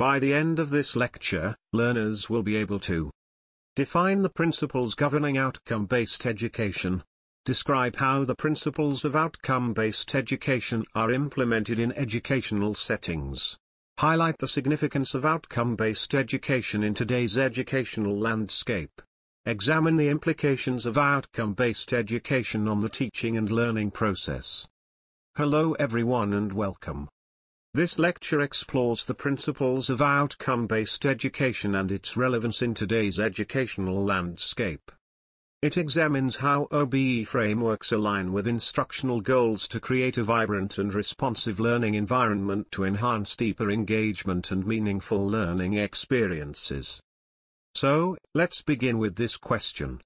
By the end of this lecture, learners will be able to define the principles governing outcome-based education, describe how the principles of outcome-based education are implemented in educational settings, highlight the significance of outcome-based education in today's educational landscape, examine the implications of outcome-based education on the teaching and learning process. Hello everyone and welcome. This lecture explores the principles of outcome-based education and its relevance in today's educational landscape. It examines how OBE frameworks align with instructional goals to create a vibrant and responsive learning environment to enhance deeper engagement and meaningful learning experiences. So, let's begin with this question.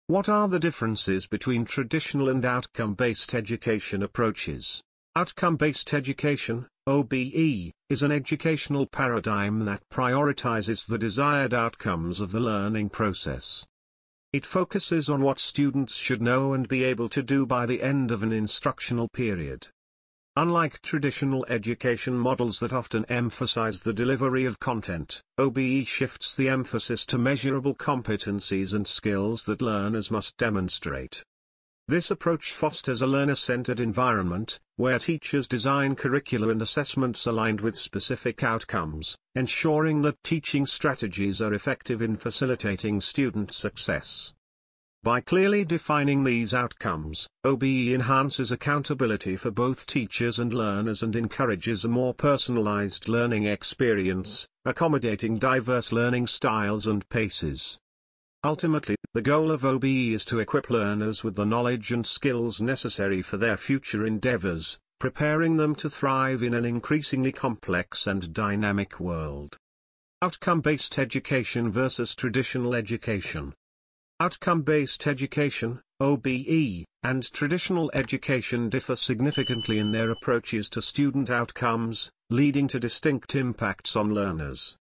What are the differences between traditional and outcome-based education approaches? Outcome-based education, OBE, is an educational paradigm that prioritizes the desired outcomes of the learning process. It focuses on what students should know and be able to do by the end of an instructional period. Unlike traditional education models that often emphasize the delivery of content, OBE shifts the emphasis to measurable competencies and skills that learners must demonstrate. This approach fosters a learner-centered environment, where teachers design curricula and assessments aligned with specific outcomes, ensuring that teaching strategies are effective in facilitating student success. By clearly defining these outcomes, OBE enhances accountability for both teachers and learners and encourages a more personalized learning experience, accommodating diverse learning styles and paces. Ultimately, the goal of OBE is to equip learners with the knowledge and skills necessary for their future endeavors, preparing them to thrive in an increasingly complex and dynamic world. Outcome-based education versus traditional education. Outcome-based education, OBE, and traditional education differ significantly in their approaches to student outcomes, leading to distinct impacts on learners.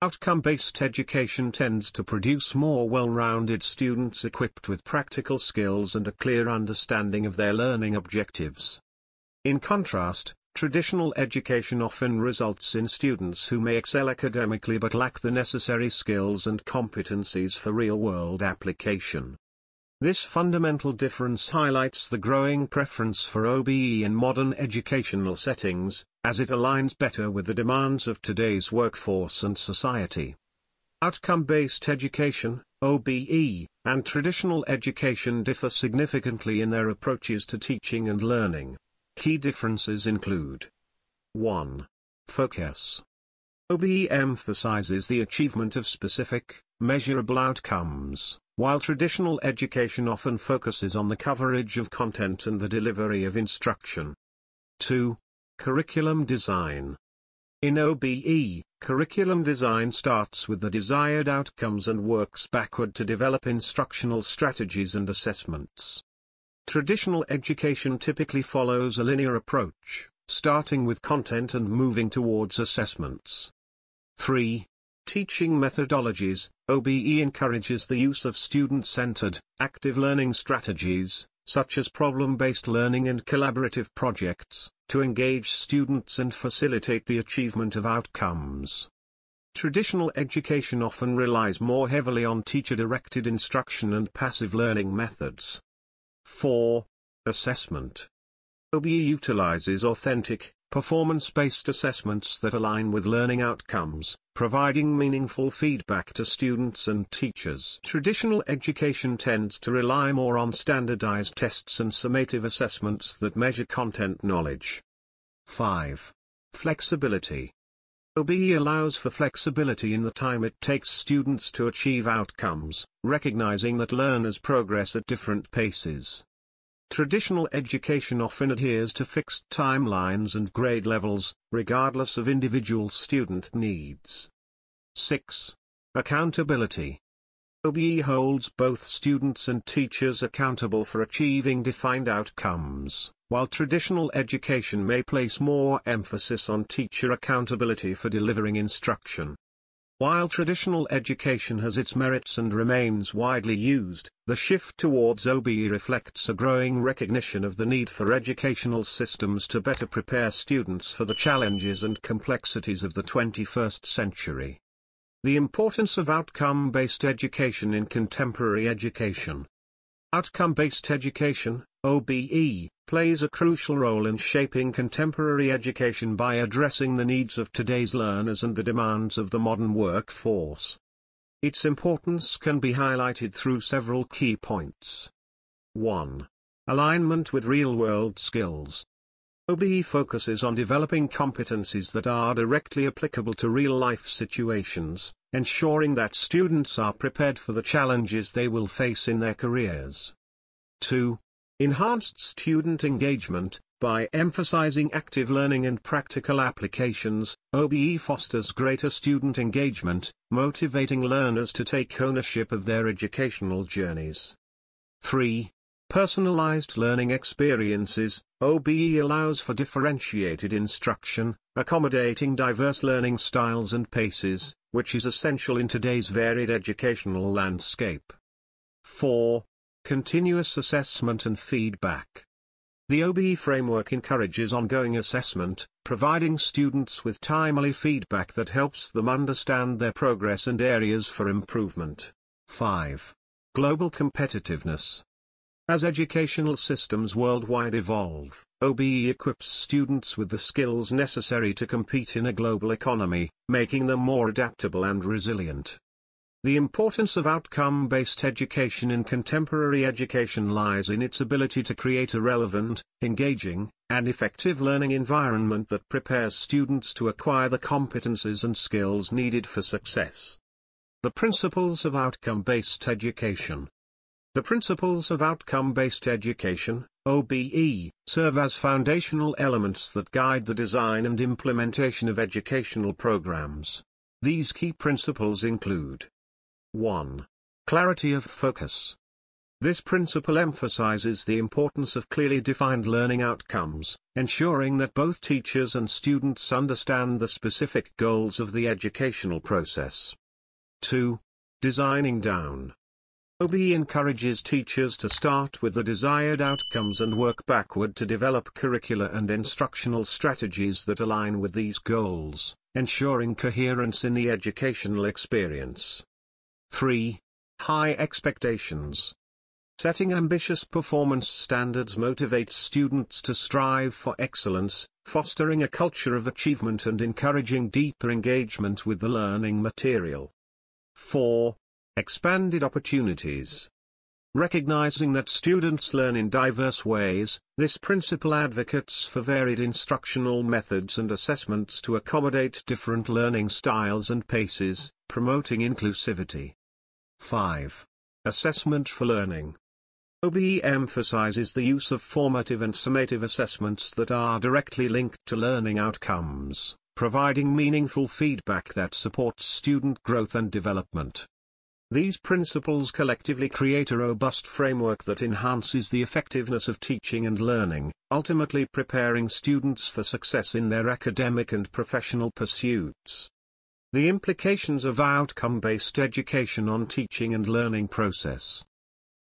Outcome-based education tends to produce more well-rounded students equipped with practical skills and a clear understanding of their learning objectives. In contrast, traditional education often results in students who may excel academically but lack the necessary skills and competencies for real-world application. This fundamental difference highlights the growing preference for OBE in modern educational settings, as it aligns better with the demands of today's workforce and society. Outcome-based education, OBE, and traditional education differ significantly in their approaches to teaching and learning. Key differences include: 1. Focus. OBE emphasizes the achievement of specific, measurable outcomes, while traditional education often focuses on the coverage of content and the delivery of instruction. 2. Curriculum design. In OBE, curriculum design starts with the desired outcomes and works backward to develop instructional strategies and assessments. Traditional education typically follows a linear approach, starting with content and moving towards assessments. 3. Teaching methodologies. OBE encourages the use of student-centered, active learning strategies, such as problem-based learning and collaborative projects, to engage students and facilitate the achievement of outcomes. Traditional education often relies more heavily on teacher-directed instruction and passive learning methods. 4. Assessment. OBE utilizes authentic, performance-based assessments that align with learning outcomes, providing meaningful feedback to students and teachers. Traditional education tends to rely more on standardized tests and summative assessments that measure content knowledge. 5. Flexibility. OBE allows for flexibility in the time it takes students to achieve outcomes, recognizing that learners progress at different paces. Traditional education often adheres to fixed timelines and grade levels, regardless of individual student needs. 6. Accountability. OBE holds both students and teachers accountable for achieving defined outcomes, while traditional education may place more emphasis on teacher accountability for delivering instruction. While traditional education has its merits and remains widely used, the shift towards OBE reflects a growing recognition of the need for educational systems to better prepare students for the challenges and complexities of the 21st century. The importance of outcome-based education in contemporary education. Outcome-based education, OBE, plays a crucial role in shaping contemporary education by addressing the needs of today's learners and the demands of the modern workforce. Its importance can be highlighted through several key points. 1. Alignment with real-world skills. OBE focuses on developing competencies that are directly applicable to real-life situations, ensuring that students are prepared for the challenges they will face in their careers. 2. Enhanced student engagement. By emphasizing active learning and practical applications, OBE fosters greater student engagement, motivating learners to take ownership of their educational journeys. 3. Personalized learning experiences. OBE allows for differentiated instruction, accommodating diverse learning styles and paces, which is essential in today's varied educational landscape. 4. Continuous assessment and feedback. The OBE framework encourages ongoing assessment, providing students with timely feedback that helps them understand their progress and areas for improvement. 5. Global competitiveness. As educational systems worldwide evolve, OBE equips students with the skills necessary to compete in a global economy, making them more adaptable and resilient. The importance of outcome-based education in contemporary education lies in its ability to create a relevant, engaging, and effective learning environment that prepares students to acquire the competencies and skills needed for success. The principles of outcome-based education. The principles of outcome-based education, OBE, serve as foundational elements that guide the design and implementation of educational programs. These key principles include: 1. Clarity of focus. This principle emphasizes the importance of clearly defined learning outcomes, ensuring that both teachers and students understand the specific goals of the educational process. 2. Designing down. OBE encourages teachers to start with the desired outcomes and work backward to develop curricular and instructional strategies that align with these goals, ensuring coherence in the educational experience. 3. High expectations. Setting ambitious performance standards motivates students to strive for excellence, fostering a culture of achievement and encouraging deeper engagement with the learning material. 4. Expanded opportunities. Recognizing that students learn in diverse ways, this principle advocates for varied instructional methods and assessments to accommodate different learning styles and paces, promoting inclusivity. 5. Assessment for learning. OBE emphasizes the use of formative and summative assessments that are directly linked to learning outcomes, providing meaningful feedback that supports student growth and development. These principles collectively create a robust framework that enhances the effectiveness of teaching and learning, ultimately preparing students for success in their academic and professional pursuits. The implications of outcome-based education on teaching and learning process.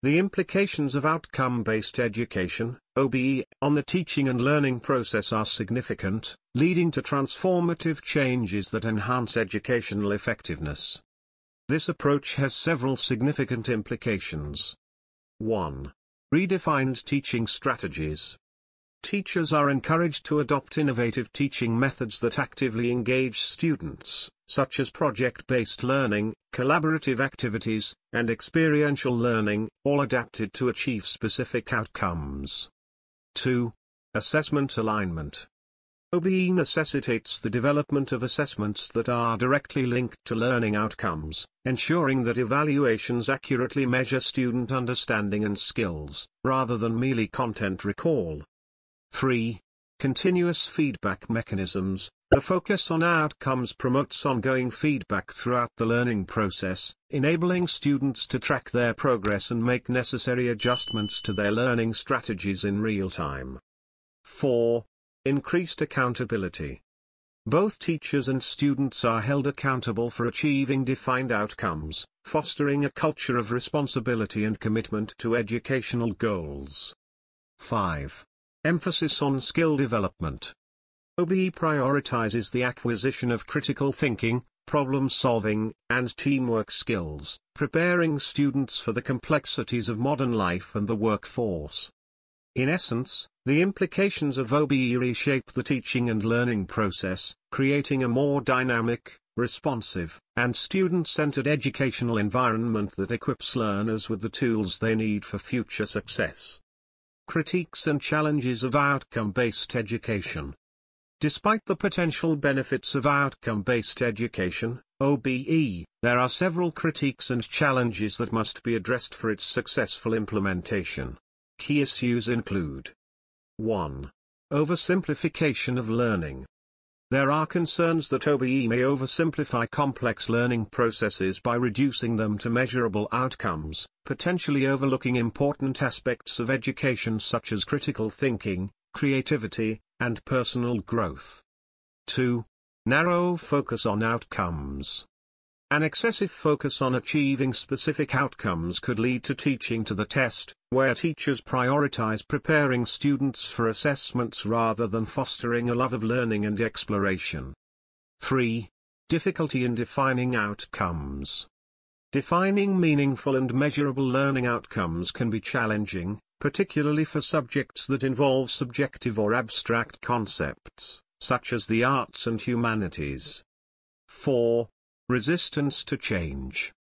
The implications of outcome-based education, OBE, on the teaching and learning process are significant, leading to transformative changes that enhance educational effectiveness. This approach has several significant implications. 1. Redefined teaching strategies. Teachers are encouraged to adopt innovative teaching methods that actively engage students, such as project-based learning, collaborative activities, and experiential learning, all adapted to achieve specific outcomes. 2. Assessment alignment. OBE necessitates the development of assessments that are directly linked to learning outcomes, ensuring that evaluations accurately measure student understanding and skills, rather than merely content recall. 3. Continuous feedback mechanisms. The focus on outcomes promotes ongoing feedback throughout the learning process, enabling students to track their progress and make necessary adjustments to their learning strategies in real time. 4. Increased accountability. Both teachers and students are held accountable for achieving defined outcomes, fostering a culture of responsibility and commitment to educational goals. 5. Emphasis on skill development. OBE prioritizes the acquisition of critical thinking, problem-solving, and teamwork skills, preparing students for the complexities of modern life and the workforce. In essence, the implications of OBE reshape the teaching and learning process, creating a more dynamic, responsive, and student-centered educational environment that equips learners with the tools they need for future success. Critiques and challenges of outcome-based education. Despite the potential benefits of outcome-based education, OBE, there are several critiques and challenges that must be addressed for its successful implementation. Key issues include: 1. Oversimplification of learning. There are concerns that OBE may oversimplify complex learning processes by reducing them to measurable outcomes, potentially overlooking important aspects of education such as critical thinking, creativity, and personal growth. 2. Narrow focus on outcomes. An excessive focus on achieving specific outcomes could lead to teaching to the test, where teachers prioritize preparing students for assessments rather than fostering a love of learning and exploration. 3. Difficulty in defining outcomes. Defining meaningful and measurable learning outcomes can be challenging, particularly for subjects that involve subjective or abstract concepts, such as the arts and humanities. 4. Resistance to change.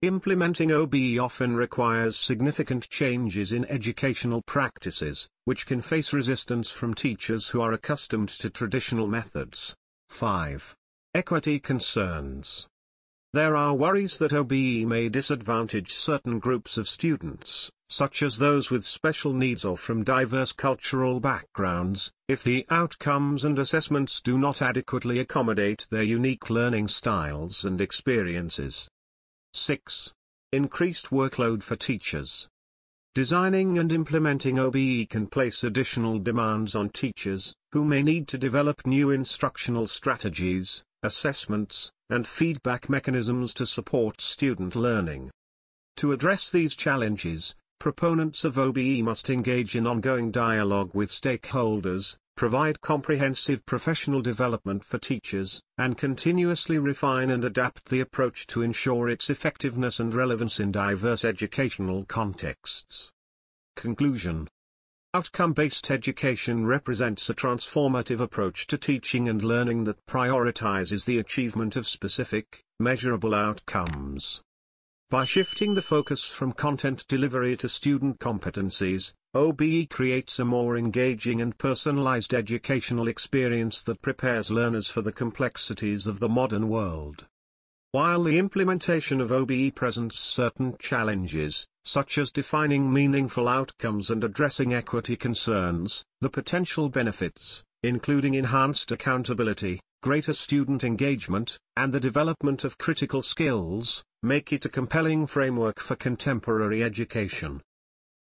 Implementing OBE often requires significant changes in educational practices, which can face resistance from teachers who are accustomed to traditional methods. 5. Equity concerns. There are worries that OBE may disadvantage certain groups of students, such as those with special needs or from diverse cultural backgrounds, if the outcomes and assessments do not adequately accommodate their unique learning styles and experiences. 6. Increased workload for teachers. Designing and implementing OBE can place additional demands on teachers, who may need to develop new instructional strategies, assessments, and feedback mechanisms to support student learning. To address these challenges, proponents of OBE must engage in ongoing dialogue with stakeholders, provide comprehensive professional development for teachers, and continuously refine and adapt the approach to ensure its effectiveness and relevance in diverse educational contexts. Conclusion. Outcome-based education represents a transformative approach to teaching and learning that prioritizes the achievement of specific, measurable outcomes. By shifting the focus from content delivery to student competencies, OBE creates a more engaging and personalized educational experience that prepares learners for the complexities of the modern world. While the implementation of OBE presents certain challenges, such as defining meaningful outcomes and addressing equity concerns, the potential benefits, including enhanced accountability, greater student engagement, and the development of critical skills, make it a compelling framework for contemporary education.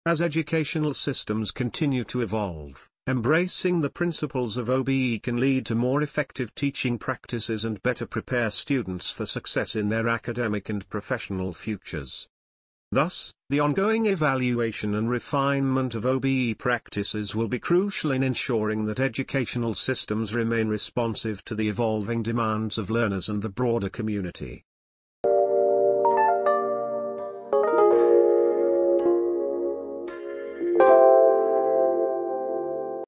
As educational systems continue to evolve, embracing the principles of OBE can lead to more effective teaching practices and better prepare students for success in their academic and professional futures. Thus, the ongoing evaluation and refinement of OBE practices will be crucial in ensuring that educational systems remain responsive to the evolving demands of learners and the broader community.